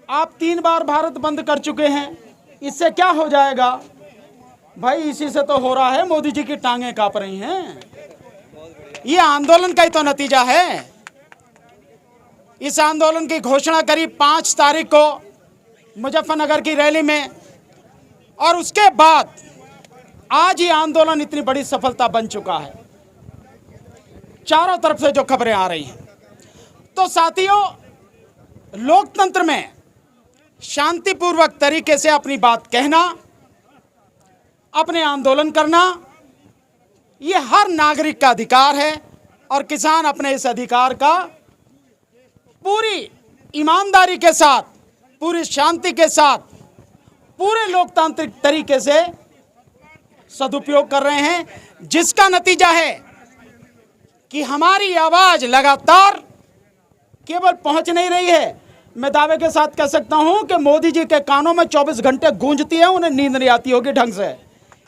आप 3 बार भारत बंद कर चुके हैं, इससे क्या हो जाएगा भाई? इसी से तो हो रहा है, मोदी जी की टांगें कांप रही हैं। ये आंदोलन का ही तो नतीजा है। इस आंदोलन की घोषणा करी 5 तारीख को मुजफ्फरनगर की रैली में, और उसके बाद आज ये आंदोलन इतनी बड़ी सफलता बन चुका है। चारों तरफ से जो खबरें आ रही हैं, तो साथियों, लोकतंत्र में शांतिपूर्वक तरीके से अपनी बात कहना, अपने आंदोलन करना, ये हर नागरिक का अधिकार है। और किसान अपने इस अधिकार का पूरी ईमानदारी के साथ, पूरी शांति के साथ, पूरे लोकतांत्रिक तरीके से सदुपयोग कर रहे हैं, जिसका नतीजा है कि हमारी आवाज लगातार केवल पहुंच नहीं रही है, मैं दावे के साथ कह सकता हूं कि मोदी जी के कानों में 24 घंटे गूंजती है, उन्हें नींद नहीं आती होगी ढंग से।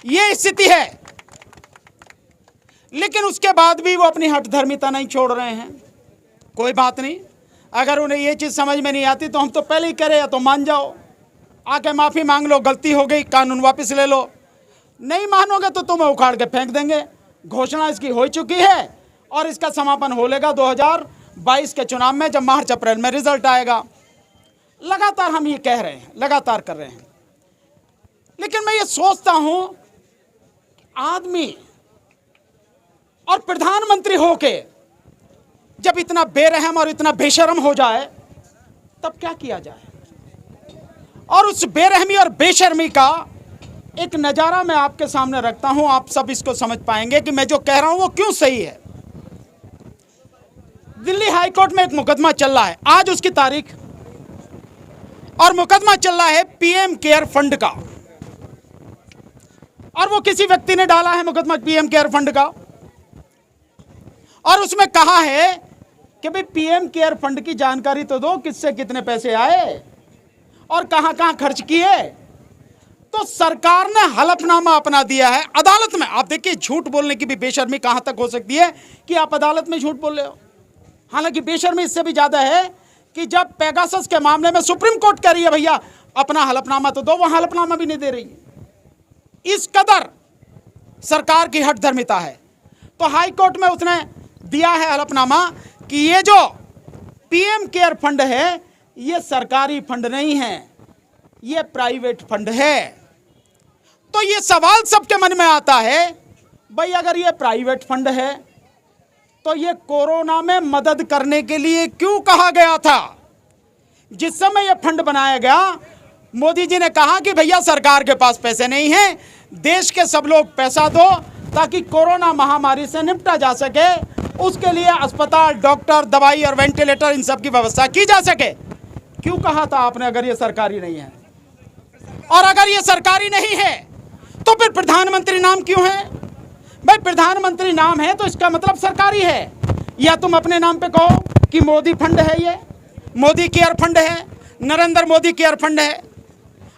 ये स्थिति है। लेकिन उसके बाद भी वो अपनी हठधर्मिता नहीं छोड़ रहे हैं। कोई बात नहीं, अगर उन्हें ये चीज समझ में नहीं आती तो हम तो पहले ही कह रहे, या तो मान जाओ, आके माफी मांग लो, गलती हो गई, कानून वापस ले लो। नहीं मानोगे तो तुम्हें उखाड़ के फेंक देंगे। घोषणा इसकी हो चुकी है और इसका समापन हो लेगा 2022 के चुनाव में, जब मार्च अप्रैल में रिजल्ट आएगा। लगातार हम ये कह रहे हैं, लगातार कर रहे हैं। लेकिन मैं ये सोचता हूं, आदमी और प्रधानमंत्री होके जब इतना बेरहम और इतना बेशर्म हो जाए, तब क्या किया जाए? और उस बेरहमी और बेशर्मी का एक नजारा मैं आपके सामने रखता हूं, आप सब इसको समझ पाएंगे कि मैं जो कह रहा हूं वो क्यों सही है। दिल्ली हाईकोर्ट में एक मुकदमा चल रहा है, आज उसकी तारीख, और मुकदमा चल रहा है पीएम केयर फंड का। और वो किसी व्यक्ति ने डाला है मुकदमा पीएम केयर फंड का, और उसमें कहा है कि भाई पीएम केयर फंड की जानकारी तो दो, किससे कितने पैसे आए और कहां कहां खर्च किए। तो सरकार ने हलफनामा अपना दिया है अदालत में। आप देखिए, झूठ बोलने की भी बेशर्मी कहां तक हो सकती है कि आप अदालत में झूठ बोल रहे हो। हालांकि बेशर्मी इससे भी ज्यादा है कि जब पेगासस के मामले में सुप्रीम कोर्ट कह रही है भैया अपना हलफनामा तो दो, वहां हलफनामा भी नहीं दे रही है। इस कदर सरकार की हठधर्मिता है। तो हाई कोर्ट में उसने दिया है हलफनामा कि ये जो पीएम केयर फंड है, ये सरकारी फंड नहीं है, ये प्राइवेट फंड है। तो ये सवाल सबके मन में आता है, भाई अगर ये प्राइवेट फंड है तो ये कोरोना में मदद करने के लिए क्यों कहा गया था? जिस समय ये फंड बनाया गया, मोदी जी ने कहा कि भैया सरकार के पास पैसे नहीं हैं, देश के सब लोग पैसा दो ताकि कोरोना महामारी से निपटा जा सके, उसके लिए अस्पताल, डॉक्टर, दवाई और वेंटिलेटर, इन सब की व्यवस्था की जा सके। क्यों कहा था आपने अगर ये सरकारी नहीं है? और अगर ये सरकारी नहीं है तो फिर प्रधानमंत्री नाम क्यों है? भाई प्रधानमंत्री नाम है तो इसका मतलब सरकारी है। या तुम अपने नाम पे कहो कि मोदी फंड है, ये मोदी केयर फंड है, नरेंद्र मोदी केयर फंड है,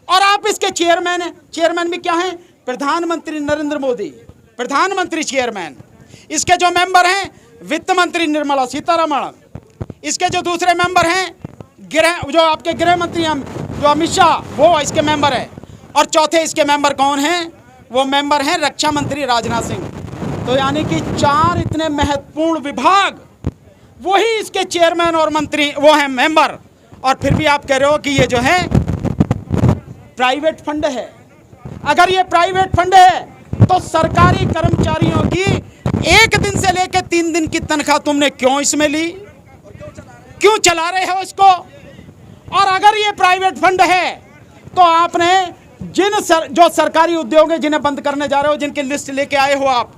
और आप इसके चेयरमैन हैं। चेयरमैन भी क्या है? प्रधानमंत्री नरेंद्र मोदी, प्रधानमंत्री चेयरमैन। इसके जो मेंबर हैं, वित्त मंत्री निर्मला सीतारमण, इसके जो दूसरे मेंबर हैं, जो आपके गृह मंत्री जो अमित शाह, वो इसके मेंबर है। और चौथे इसके मेंबर कौन हैं? वो मेंबर हैं रक्षा मंत्री राजनाथ सिंह। तो यानी कि 4 इतने महत्वपूर्ण विभाग, वही इसके चेयरमैन और मंत्री, वो हैं मेंबर। और फिर भी आप कह रहे हो कि ये जो है प्राइवेट फंड है। अगर ये प्राइवेट फंड है तो सरकारी कर्मचारियों की 1 दिन से लेकर 3 दिन की तनख्वाह तुमने क्यों इसमें ली? क्यों चला रहे हो इसको? और अगर ये प्राइवेट फंड है तो आपने जो सरकारी उद्योग है जिन्हें बंद करने जा रहे हो, जिनकी लिस्ट लेके आए हो आप,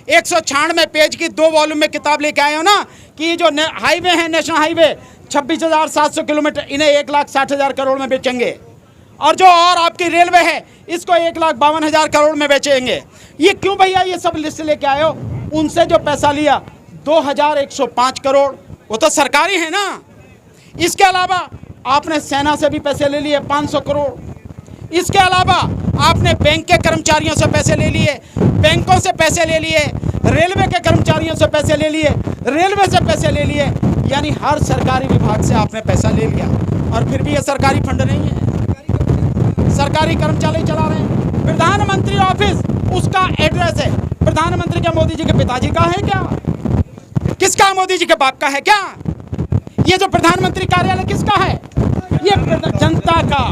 196 पेज की 2 वॉल्यूम में किताब लेके आए हो ना, कि जो हाईवे है, नेशनल हाईवे 26,700 किलोमीटर, इन्हें 1,60,000 करोड़ में बेचेंगे। और जो और आपकी रेलवे है, इसको 1,52,000 करोड़ में बेचेंगे। ये क्यों भैया ये सब लिस्ट लेके आए हो? उनसे जो पैसा लिया 2,105 करोड़, वो तो सरकारी है ना। इसके अलावा आपने सेना से भी पैसे ले लिए 500 करोड़। इसके अलावा आपने बैंक के कर्मचारियों से पैसे ले लिए, बैंकों से पैसे ले लिए, रेलवे के कर्मचारियों से पैसे ले लिए, रेलवे से पैसे ले लिए। यानी हर सरकारी विभाग से आपने पैसा ले लिया और फिर भी ये सरकारी फंड नहीं है, सरकारी कर्मचारी चला रहे हैं। प्रधानमंत्री ऑफिस उसका एड्रेस है, प्रधानमंत्री क्या मोदी जी के पिताजी का है क्या? किसका? मोदी जी के बाप का है क्या? ये जो प्रधानमंत्री कार्यालय किसका है? ये जनता का,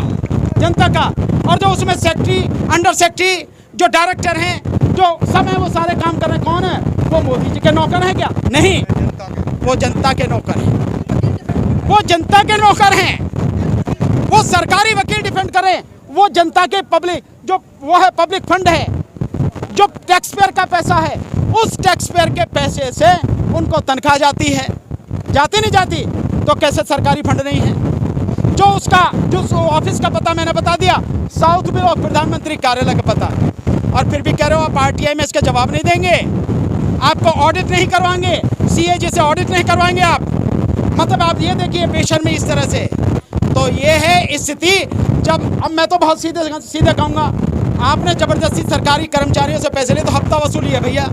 जनता का। और जो उसमें सेक्रेटरी, अंडर सेक्रेटरी, जो डायरेक्टर हैं, जो सब है, वो सारे काम कर रहे हैं, कौन है? वो मोदी जी के नौकर हैं क्या? नहीं, वो जनता के नौकर हैं, वो जनता के नौकर हैं। वो सरकारी वकील डिफेंड करें, वो जनता के पब्लिक, जो वो है पब्लिक फंड है, जो टैक्स पेयर का पैसा है, उस टैक्स पेयर के पैसे से उनको तनख्वाह जाती है, जाती नहीं जाती? तो कैसे सरकारी फंड नहीं है? जो उसका, जो ऑफिस का पता मैंने बता दिया, साउथ ब्लॉक प्रधानमंत्री कार्यालय का पता, और फिर भी कह रहे हो आप आरटीआई में इसके जवाब नहीं देंगे, आपको ऑडिट नहीं करवाएंगे, सीएजी से ऑडिट नहीं करवाएंगे आप। मतलब आप ये देखिए बेशर्मी इस तरह से। तो ये है स्थिति। जब अब मैं तो बहुत सीधे कहूँगा, आपने ज़बरदस्ती सरकारी कर्मचारियों से पैसे लिए तो हफ्ता वसूली है भैया।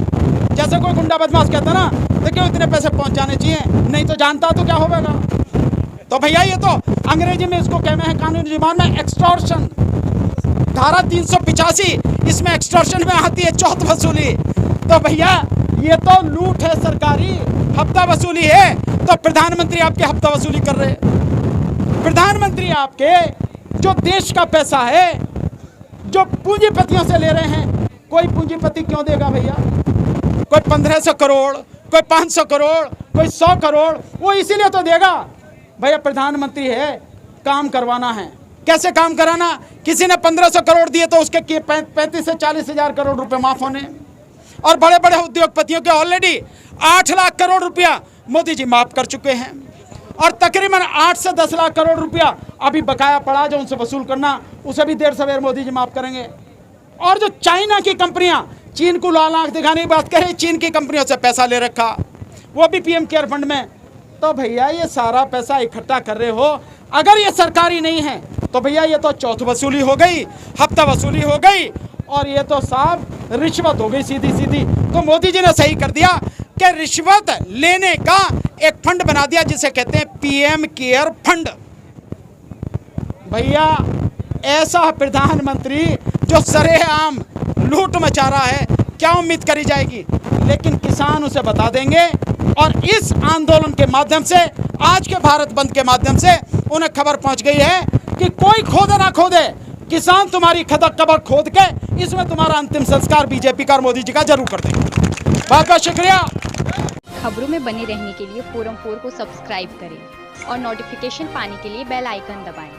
जैसे कोई गुंडा बदमाश कहता है ना, देखिए इतने पैसे पहुँचाने चाहिए, नहीं तो जानता तो क्या होगा। तो भैया ये तो अंग्रेजी में इसको कहना है, कानूनी जुबान में एक्सटॉर्शन, धारा 385 इसमें एक्सटॉर्शन में आती है, चौथ वसूली। तो भैया ये तो लूट है सरकारी, हफ्ता वसूली है। तो प्रधानमंत्री आपके हफ्ता वसूली कर रहे हैं। प्रधानमंत्री आपके जो देश का पैसा है, जो पूंजीपतियों से ले रहे हैं, कोई पूंजीपति क्यों देगा भैया? कोई 1500 करोड़, कोई 500 करोड़, कोई 100 करोड़, वो इसीलिए तो देगा भैया, प्रधानमंत्री है, काम करवाना है। कैसे काम कराना? किसी ने 1500 करोड़ दिए तो उसके 35 से 40 हजार करोड़ रुपए माफ होने, और बड़े बड़े उद्योगपतियों के ऑलरेडी 8 लाख करोड़ रुपया मोदी जी माफ कर चुके हैं, और तकरीबन 8 से 10 लाख करोड़ रुपया अभी बकाया पड़ा जो उनसे वसूल करना, उसे भी देर सवेर मोदी जी माफ करेंगे। और जो चाइना की कंपनियां, चीन को लाल आंख दिखाने की बात करें, चीन की कंपनियों से पैसा ले रखा, वो भी पीएम केयर फंड में। तो भैया ये सारा पैसा इकट्ठा कर रहे हो, अगर ये सरकारी नहीं है तो भैया ये तो चौथ वसूली हो गई, हफ्ता वसूली हो गई, और ये तो साहब रिश्वत हो गई सीधी सीधी। तो मोदी जी ने सही कर दिया कि रिश्वत लेने का एक फंड बना दिया जिसे कहते हैं पीएम केयर फंड। भैया ऐसा प्रधानमंत्री जो सरेआम लूट मचा रहा है, क्या उम्मीद करी जाएगी? लेकिन किसान उसे बता देंगे, और इस आंदोलन के माध्यम से, आज के भारत बंद के माध्यम से उन्हें खबर पहुंच गई है कि कोई खोदे ना खोदे, किसान तुम्हारी कबर खोद के इसमें तुम्हारा अंतिम संस्कार बीजेपी का और मोदी जी का जरूर कर देंगे। बहुत बहुत शुक्रिया। खबरों में बने रहने के लिए फोरम 4 को सब्सक्राइब करें और नोटिफिकेशन पाने के लिए बेल आइकन दबाएं।